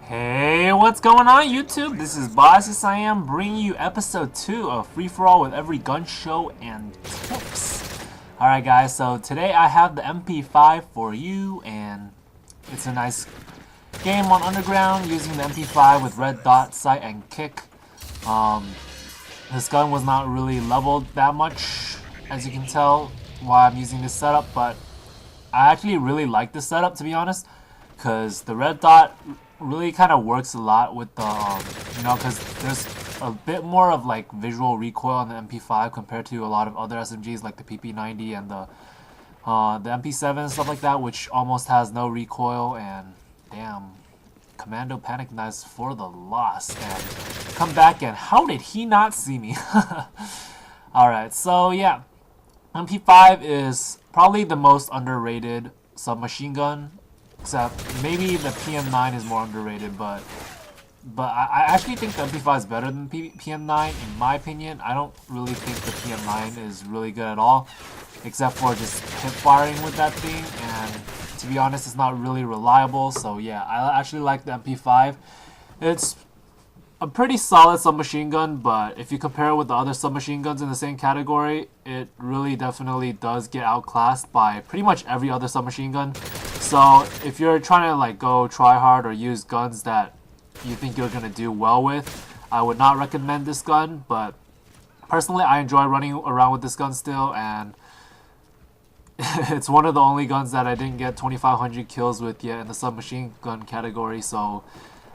Hey, what's going on YouTube? This is YesIAm bringing you episode 2 of Free For All with every gun show and tips. Alright guys, so today I have the Mp5 for you, and it's a nice game on Underground using the Mp5 with red dot, sight, and kick. This gun was not really leveled that much, as you can tell, while I'm using this setup, but I actually really like this setup, to be honest, because the red dot really kind of works a lot with the, because there's a bit more of like visual recoil on the Mp5 compared to a lot of other SMGs like the PP90 and the Mp7 and stuff like that, which almost has no recoil. And damn, Commando Panic Knives for the loss, and come back, and how did he not see me? Alright, so yeah, Mp5 is probably the most underrated submachine gun, except maybe the PM9 is more underrated, but I actually think the MP5 is better than PM9 in my opinion. I don't really think the PM9 is really good at all, except for just hip firing with that thing, and to be honest, it's not really reliable. So yeah, I actually like the MP5. It's a pretty solid submachine gun, but if you compare it with the other submachine guns in the same category, it really definitely does get outclassed by pretty much every other submachine gun. So if you're trying to like go try hard or use guns that you think you're gonna do well with, I would not recommend this gun. But personally, I enjoy running around with this gun still, and it's one of the only guns that I didn't get 2,500 kills with yet in the submachine gun category. So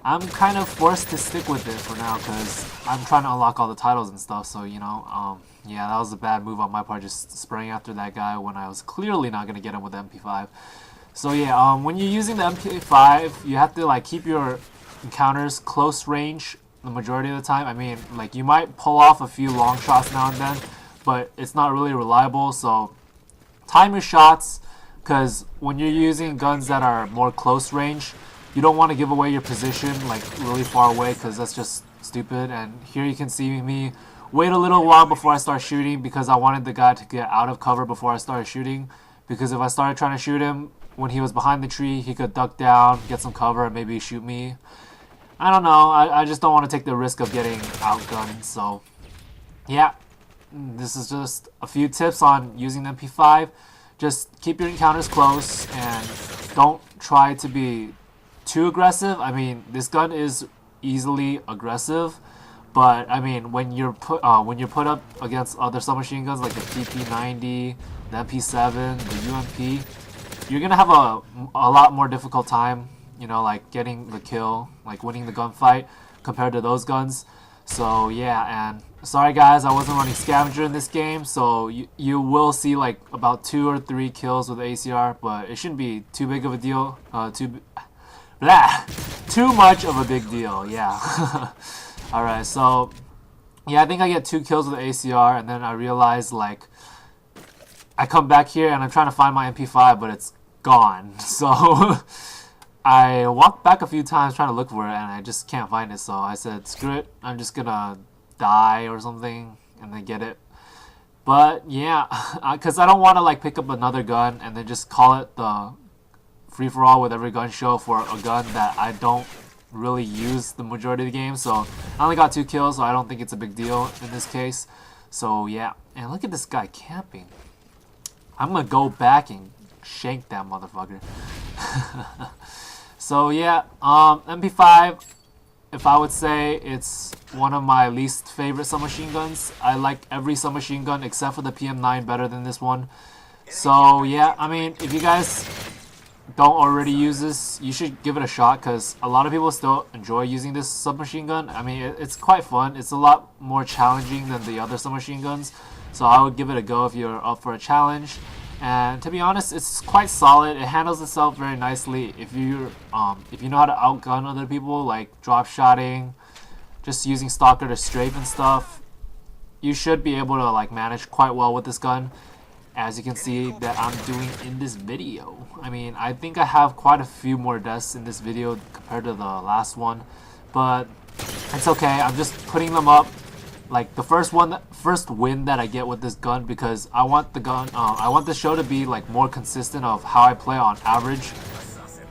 I'm kind of forced to stick with it for now because I'm trying to unlock all the titles and stuff. So yeah, that was a bad move on my part, just spraying after that guy when I was clearly not gonna get him with the MP5. So yeah, when you're using the MP5, you have to like keep your encounters close range the majority of the time. I mean, like you might pull off a few long shots now and then, but it's not really reliable. So time your shots, because when you're using guns that are more close range, you don't want to give away your position like really far away, because that's just stupid. And here you can see me wait a little while before I start shooting, because I wanted the guy to get out of cover before I started shooting, because if I started trying to shoot him when he was behind the tree, he could duck down, get some cover, and maybe shoot me. I don't know, I just don't want to take the risk of getting outgunned. So yeah, this is just a few tips on using the MP5. Just keep your encounters close and don't try to be too aggressive. I mean, this gun is easily aggressive, but I mean, when you're put up against other submachine guns like the PP90, the MP7, the UMP, you're gonna have a lot more difficult time, like getting the kill, like winning the gunfight compared to those guns. So yeah, and sorry guys, I wasn't running scavenger in this game, so you will see like about 2 or 3 kills with ACR, but it shouldn't be too big of a deal. Too much of a big deal, yeah. Alright, so yeah, I think I get 2 kills with the ACR, and then I realize like I come back here and I'm trying to find my MP5, but it's gone. So I walked back a few times trying to look for it, and I just can't find it. So I said, screw it, I'm just gonna die or something and then get it. But yeah, because I don't want to like pick up another gun and then just call it the free for all with every gun show for a gun that I don't really use the majority of the game. So I only got 2 kills, so I don't think it's a big deal in this case. So yeah, and look at this guy camping. I'm gonna go back and shank that motherfucker. So yeah, MP5, if I would say, it's one of my least favorite submachine guns. I like every submachine gun except for the PM9 better than this one. So yeah, I mean, if you guys don't already use this, you should give it a shot, because a lot of people still enjoy using this submachine gun. I mean, it's quite fun. It's a lot more challenging than the other submachine guns, so I would give it a go if you're up for a challenge. And to be honest, it's quite solid. It handles itself very nicely if you know how to outgun other people, like drop shotting, just using stalker to strafe and stuff. You should be able to like manage quite well with this gun, as you can see that I'm doing in this video. I mean, I think I have quite a few more deaths in this video compared to the last one, but it's okay. I'm just putting them up like the first win that I get with this gun, because I want the gun, I want the show to be like more consistent of how I play on average,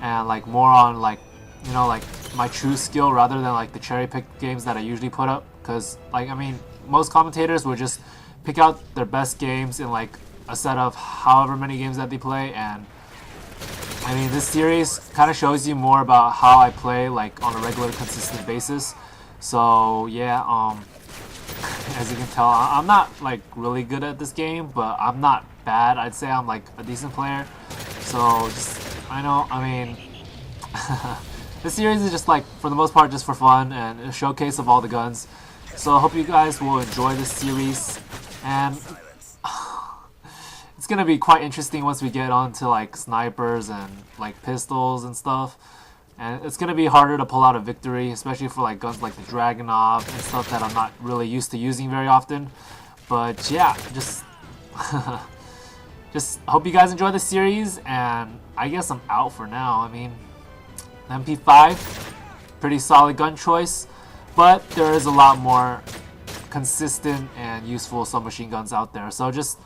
and like more on like, you know, like my true skill rather than like the cherry pick games that I usually put up. Because like, I mean, most commentators would just pick out their best games in like a set of however many games that they play, and I mean, this series kind of shows you more about how I play like on a regular, consistent basis. So yeah, as you can tell, I'm not like really good at this game, but I'm not bad. I'd say I'm like a decent player. So just, I know, I mean, this series is just like, for the most part, just for fun and a showcase of all the guns. So I hope you guys will enjoy this series, and it's gonna be quite interesting once we get onto like snipers and like pistols and stuff. And it's gonna be harder to pull out a victory, especially for like guns like the Dragunov and stuff that I'm not really used to using very often. But yeah, just just hope you guys enjoy the series, and I guess I'm out for now. I mean, Mp5, pretty solid gun choice, but there is a lot more consistent and useful submachine guns out there. So just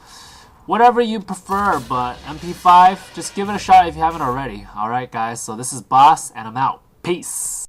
whatever you prefer, but Mp5, just give it a shot if you haven't already. Alright guys, so this is Boss, and I'm out. Peace!